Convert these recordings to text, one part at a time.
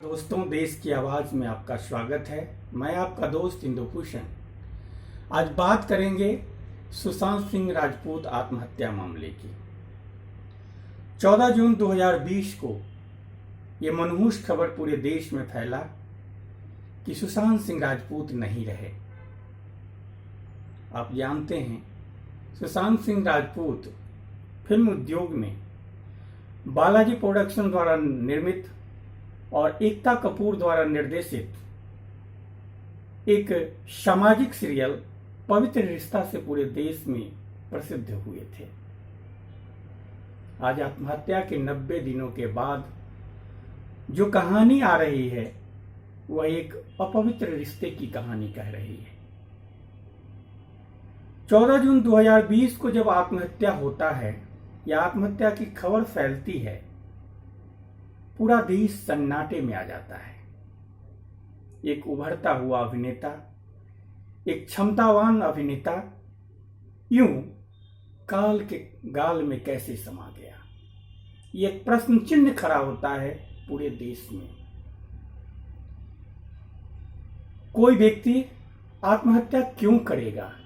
दोस्तों, देश की आवाज़ में आपका स्वागत है। मैं आपका दोस्त इंदुभूषण। आज बात करेंगे सुशांत सिंह राजपूत आत्महत्या मामले की। 14 जून 2020 को ये मनहूस खबर पूरे देश में फैला कि सुशांत सिंह राजपूत नहीं रहे। आप जानते हैं, सुशांत सिंह राजपूत फिल्म उद्योग में बालाजी प्रोडक्शन द्वारा निर्मित और एकता कपूर द्वारा निर्देशित एक सामाजिक सीरियल पवित्र रिश्ता से पूरे देश में प्रसिद्ध हुए थे। आज आत्महत्या के 90 दिनों के बाद जो कहानी आ रही है वह एक अपवित्र रिश्ते की कहानी कह रही है। 14 जून 2020 को जब आत्महत्या होता है या आत्महत्या की खबर फैलती है, पूरा देश सन्नाटे में आ जाता है। एक उभरता हुआ अभिनेता, एक क्षमतावान अभिनेता यूं काल के गाल में कैसे समा गया, ये एक प्रश्न चिन्ह खड़ा होता है पूरे देश में। कोई व्यक्ति आत्महत्या क्यों करेगा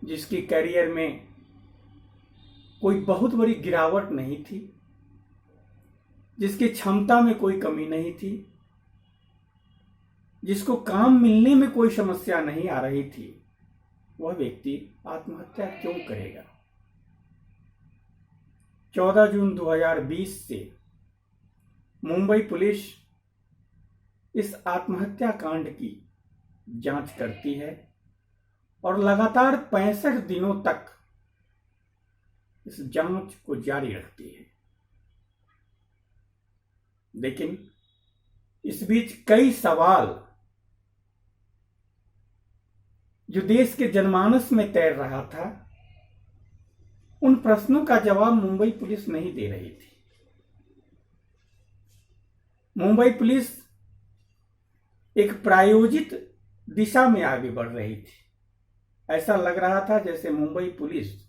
जिसकी करियर में कोई बहुत बड़ी गिरावट नहीं थी, जिसकी क्षमता में कोई कमी नहीं थी, जिसको काम मिलने में कोई समस्या नहीं आ रही थी, वह व्यक्ति आत्महत्या क्यों करेगा। 14 जून 2020 से मुंबई पुलिस इस आत्महत्या कांड की जांच करती है और लगातार 65 दिनों तक इस जांच को जारी रखती है। लेकिन इस बीच कई सवाल जो देश के जनमानस में तैर रहा था, उन प्रश्नों का जवाब मुंबई पुलिस नहीं दे रही थी। मुंबई पुलिस एक प्रायोजित दिशा में आगे बढ़ रही थी। ऐसा लग रहा था जैसे मुंबई पुलिस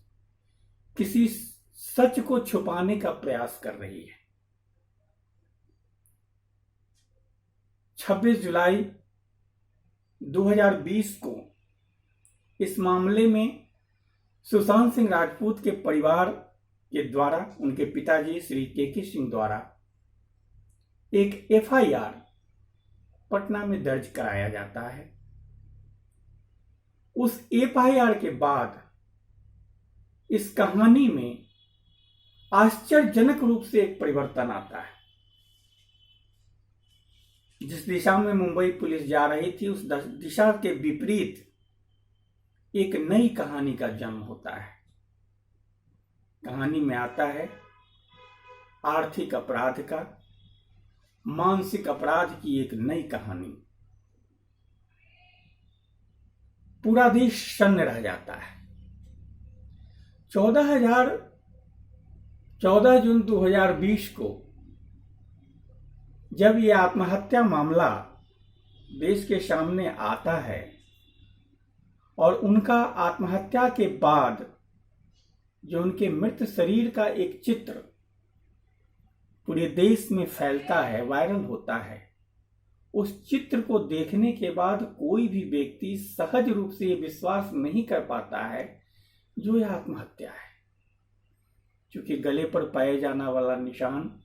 किसी सच को छुपाने का प्रयास कर रही है। 26 जुलाई 2020 को इस मामले में सुशांत सिंह राजपूत के परिवार के द्वारा, उनके पिताजी श्री के सिंह द्वारा एक एफआईआर पटना में दर्ज कराया जाता है। उस एफआईआर के बाद इस कहानी में आश्चर्यजनक रूप से एक परिवर्तन आता है। जिस दिशा में मुंबई पुलिस जा रही थी, उस दिशा के विपरीत एक नई कहानी का जन्म होता है। कहानी में आता है आर्थिक अपराध का, मानसिक अपराध की एक नई कहानी। पूरा देश सन्न रह जाता है। 14 जून 2020 को जब ये आत्महत्या मामला देश के सामने आता है और उनका आत्महत्या के बाद जो उनके मृत शरीर का एक चित्र पूरे देश में फैलता है, वायरल होता है, उस चित्र को देखने के बाद कोई भी व्यक्ति सहज रूप से ये विश्वास नहीं कर पाता है जो यह आत्महत्या है। क्योंकि गले पर पाए जाने वाला निशान,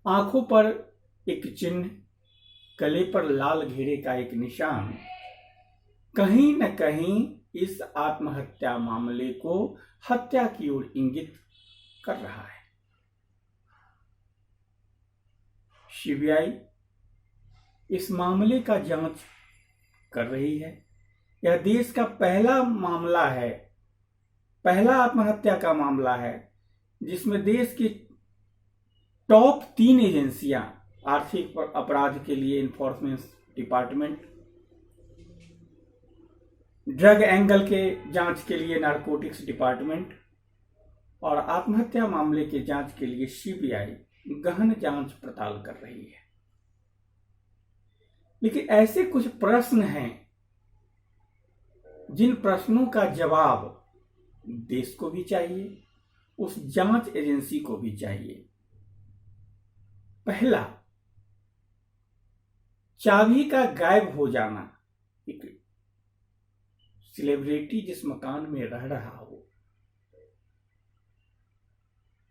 आंखों पर एक चिन्ह, गले पर लाल घेरे का एक निशान कहीं न कहीं इस आत्महत्या मामले को हत्या की ओर इंगित कर रहा है। सीबीआई इस मामले का जांच कर रही है। यह देश का पहला मामला है, पहला आत्महत्या का मामला है जिसमें देश की टॉप 3 एजेंसियां, आर्थिक अपराध के लिए इन्फोर्समेंट डिपार्टमेंट, ड्रग एंगल के जांच के लिए नारकोटिक्स डिपार्टमेंट और आत्महत्या मामले के जांच के लिए सीबीआई गहन जांच पड़ताल कर रही है। लेकिन ऐसे कुछ प्रश्न हैं जिन प्रश्नों का जवाब देश को भी चाहिए, उस जांच एजेंसी को भी चाहिए। पहला चाबी का गायब हो जाना, एक सेलिब्रिटी जिस मकान में रह रहा हो,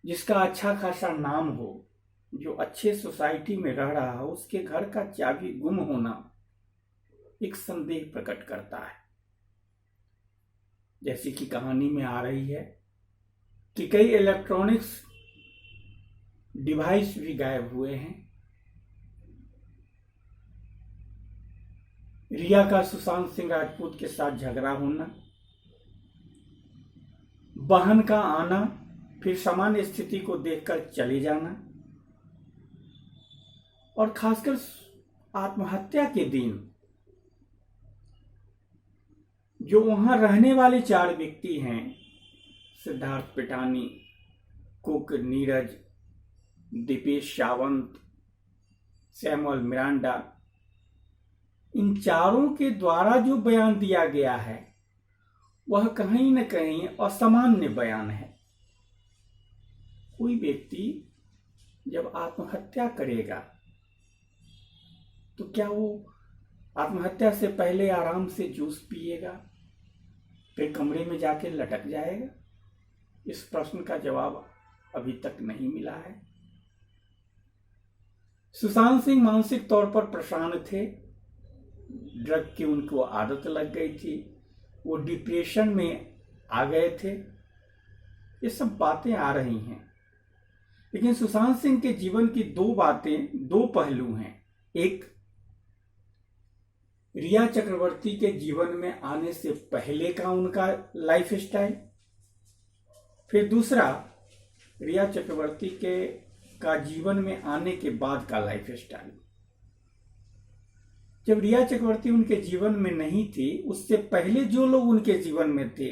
जिसका अच्छा खासा नाम हो, जो अच्छे सोसाइटी में रह रहा हो, उसके घर का चाबी गुम होना एक संदेह प्रकट करता है। जैसे कि कहानी में आ रही है कि कई इलेक्ट्रॉनिक्स डिवाइस भी गायब हुए हैं। रिया का सुशांत सिंह राजपूत के साथ झगड़ा होना, बहन का आना, फिर सामान्य स्थिति को देखकर चले जाना, और खासकर आत्महत्या के दिन जो वहां रहने वाले 4 व्यक्ति हैं, Siddharth Pitani, cook Neeraj, Deepesh Sawant, Samuel Miranda, इन चारों के द्वारा जो बयान दिया गया है वह कहीं न कहीं असामान्य बयान है। कोई व्यक्ति जब आत्महत्या करेगा तो क्या वो आत्महत्या से पहले आराम से जूस पिएगा, फिर कमरे में जाके लटक जाएगा? इस प्रश्न का जवाब अभी तक नहीं मिला है। सुशांत सिंह मानसिक तौर पर परेशान थे, ड्रग की उनको आदत लग गई थी, वो डिप्रेशन में आ गए थे। ये सब बातें आ रही हैं, लेकिन सुशांत सिंह के जीवन की 2 बातें, 2 पहलू हैं। एक, रिया चक्रवर्ती के जीवन में आने से पहले का उनका लाइफ स्टाइल, फिर दूसरा रिया चक्रवर्ती का जीवन में आने के बाद का लाइफ स्टाइल। जब रिया चक्रवर्ती उनके जीवन में नहीं थी, उससे पहले जो लोग उनके जीवन में थे,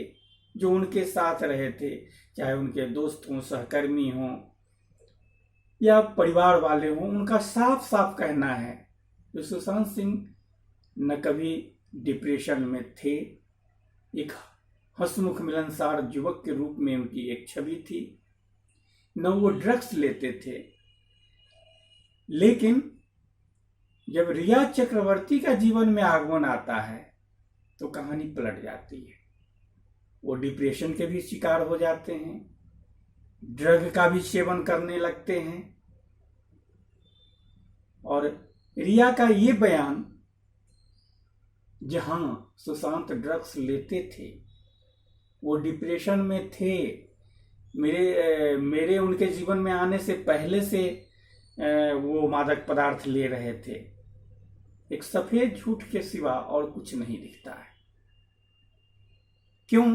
जो उनके साथ रहे थे, चाहे उनके दोस्त हों, सहकर्मी हों या परिवार वाले हों, उनका साफ साफ कहना है कि सुशांत सिंह न कभी डिप्रेशन में थे। एक हंसमुख मिलनसार युवक के रूप में उनकी एक छवि थी, न वो ड्रग्स लेते थे। लेकिन जब रिया चक्रवर्ती का जीवन में आगमन आता है तो कहानी पलट जाती है। वो डिप्रेशन के भी शिकार हो जाते हैं, ड्रग का भी सेवन करने लगते हैं, और रिया का ये बयान, जहां सुशांत ड्रग्स लेते थे, वो डिप्रेशन में थे, मेरे उनके जीवन में आने से पहले से वो मादक पदार्थ ले रहे थे, एक सफेद झूठ के सिवा और कुछ नहीं दिखता है। क्यों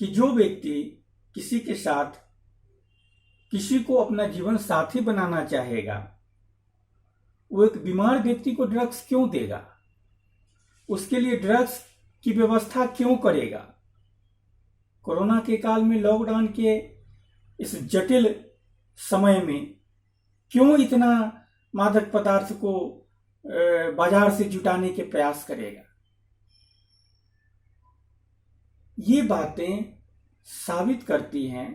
कि जो व्यक्ति किसी के साथ किसी को अपना जीवन साथी बनाना चाहेगा, वो एक बीमार व्यक्ति को ड्रग्स क्यों देगा? उसके लिए ड्रग्स की व्यवस्था क्यों करेगा? कोरोना के काल में, लॉकडाउन के इस जटिल समय में क्यों इतना मादक पदार्थ को बाजार से जुटाने के प्रयास करेगा? ये बातें साबित करती हैं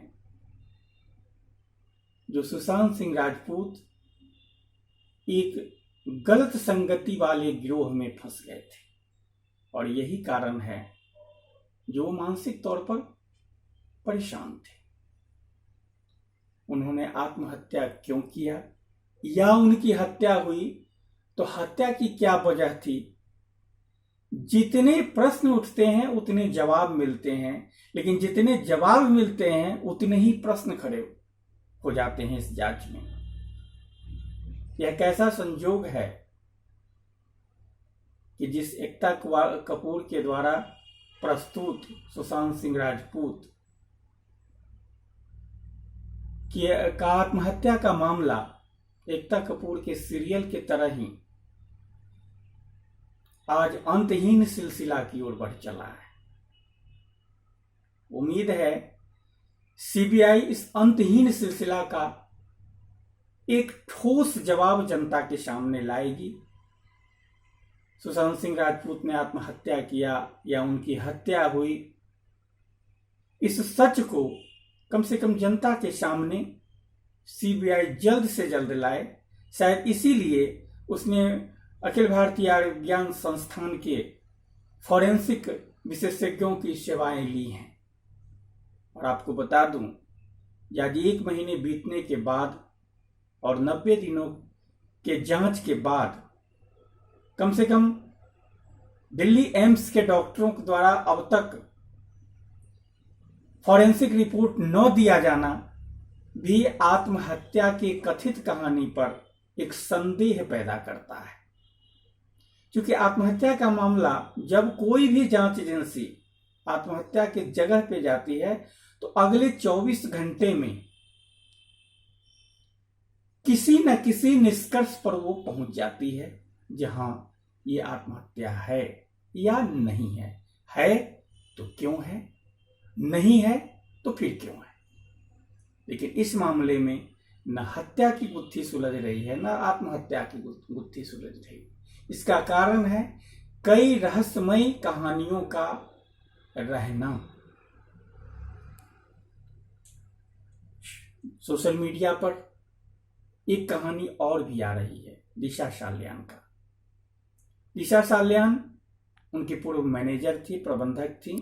जो सुशांत सिंह राजपूत एक गलत संगति वाले गिरोह में फंस गए थे, और यही कारण है जो मानसिक तौर पर परेशान थे। उन्होंने आत्महत्या क्यों किया, या उनकी हत्या हुई तो हत्या की क्या वजह थी? जितने प्रश्न उठते हैं उतने जवाब मिलते हैं, लेकिन जितने जवाब मिलते हैं उतने ही प्रश्न खड़े हो जाते हैं इस जांच में। यह कैसा संजोग है कि जिस एकता कपूर के द्वारा प्रस्तुत सुशांत सिंह राजपूत का आत्महत्या का मामला एकता कपूर के सीरियल के तरह ही आज अंतहीन सिलसिला की ओर बढ़ चला है। उम्मीद है सीबीआई इस अंतहीन सिलसिला का एक ठोस जवाब जनता के सामने लाएगी। सुशांत सिंह राजपूत ने आत्महत्या किया या उनकी हत्या हुई, इस सच को कम से कम जनता के सामने सीबीआई जल्द से जल्द लाए। शायद इसीलिए उसने अखिल भारतीय आयुर्विज्ञान संस्थान के फॉरेंसिक विशेषज्ञों की सेवाएं ली हैं। और आपको बता दूं, यदि 1 महीने बीतने के बाद और 90 दिनों के जांच के बाद कम से कम दिल्ली एम्स के डॉक्टरों के द्वारा अब तक फॉरेंसिक रिपोर्ट न दिया जाना भी आत्महत्या की कथित कहानी पर एक संदेह पैदा करता है। क्योंकि आत्महत्या का मामला जब कोई भी जांच एजेंसी आत्महत्या की जगह पे जाती है तो अगले 24 घंटे में किसी न किसी निष्कर्ष पर वो पहुंच जाती है, जहां ये आत्महत्या है या नहीं है। है तो क्यों है, नहीं है तो फिर क्यों है। लेकिन इस मामले में न हत्या की गुत्थी सुलझ रही है, न आत्महत्या की गुत्थी सुलझ रही है। इसका कारण है कई रहस्यमयी कहानियों का रहना। सोशल मीडिया पर एक कहानी और भी आ रही है दिशा साल्यान का। दिशा साल्यान उनकी पूर्व मैनेजर थी, प्रबंधक थी,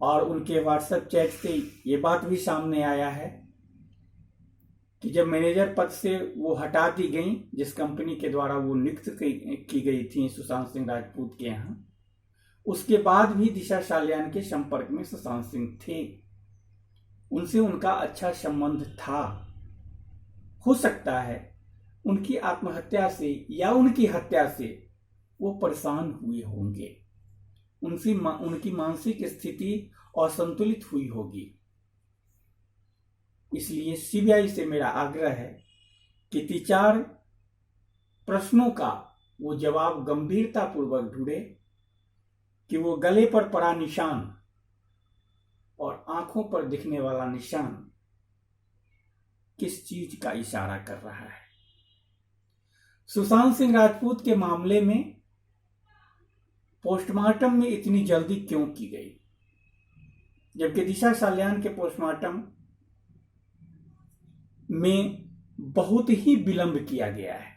और उनके व्हाट्सएप चैट से ये बात भी सामने आया है कि जब मैनेजर पद से वो हटा दी गई, जिस कंपनी के द्वारा वो नियुक्त की गई थी सुशांत सिंह राजपूत के यहाँ, उसके बाद भी दिशा साल्यान के संपर्क में सुशांत सिंह थे। उनसे उनका अच्छा संबंध था। हो सकता है उनकी आत्महत्या से या उनकी हत्या से वो परेशान हुए होंगे, उनकी मानसिक स्थिति असंतुलित हुई होगी। इसलिए सीबीआई से मेरा आग्रह है कि 3-4 प्रश्नों का वो जवाब गंभीरता पूर्वक ढूंढे कि वो गले पर पड़ा निशान और आंखों पर दिखने वाला निशान किस चीज का इशारा कर रहा है। सुशांत सिंह राजपूत के मामले में पोस्टमार्टम में इतनी जल्दी क्यों की गई, जबकि दिशा साल्यान के पोस्टमार्टम में बहुत ही विलंब किया गया है।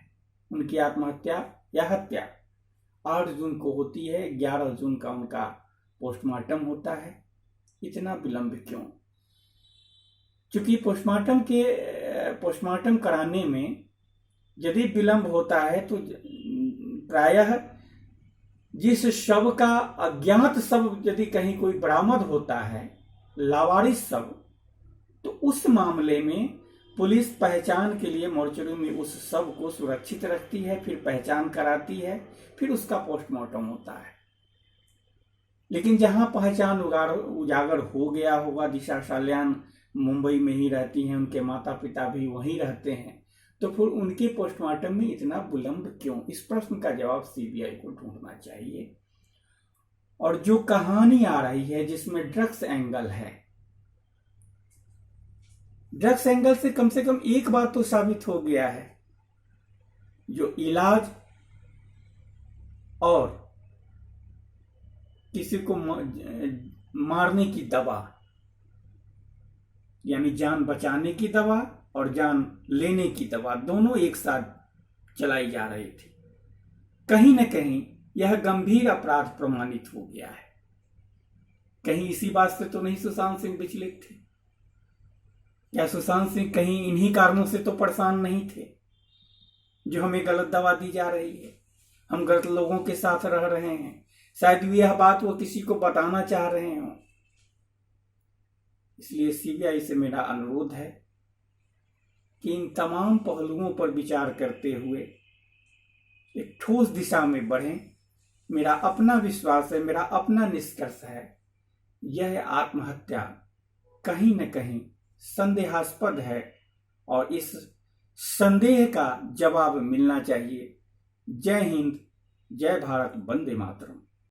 उनकी आत्महत्या या हत्या 8 जून को होती है, 11 जून का उनका पोस्टमार्टम होता है। इतना विलंब क्यों? क्योंकि पोस्टमार्टम कराने में यदि विलंब होता है तो प्रायः जिस शव का अज्ञात शव यदि कहीं कोई बरामद होता है, लावारिस शव, तो उस मामले में पुलिस पहचान के लिए मोर्चरी में उस शव को सुरक्षित रखती है, फिर पहचान कराती है, फिर उसका पोस्टमार्टम होता है। लेकिन जहां पहचान उजागर हो गया होगा, दिशा साल्यान मुंबई में ही रहती हैं, उनके माता पिता भी वहीं रहते हैं, तो फिर उनके पोस्टमार्टम में इतना विलंब क्यों? इस प्रश्न का जवाब सीबीआई को ढूंढना चाहिए। और जो कहानी आ रही है जिसमें ड्रग्स एंगल है, ड्रग्स एंगल से कम एक बात तो साबित हो गया है, जो इलाज और किसी को मारने की दवा, यानी जान बचाने की दवा और जान लेने की दवा, दोनों एक साथ चलाई जा रही थी। कहीं न कहीं यह गंभीर अपराध प्रमाणित हो गया है। कहीं इसी बात से तो नहीं सुशांत सिंह विचलित थे? क्या सुशांत सिंह कहीं इन्हीं कारणों से तो परेशान नहीं थे जो हमें गलत दवा दी जा रही है, हम गलत लोगों के साथ रह रहे हैं? शायद यह बात वो किसी को बताना चाह रहे हों। इसलिए सीबीआई से मेरा अनुरोध है कि इन तमाम पहलुओं पर विचार करते हुए एक ठोस दिशा में बढ़ें। मेरा अपना विश्वास है, मेरा अपना निष्कर्ष है, यह आत्महत्या कहीं न कहीं संदेहास्पद है और इस संदेह का जवाब मिलना चाहिए। जय हिंद, जय भारत, वंदे मातरम।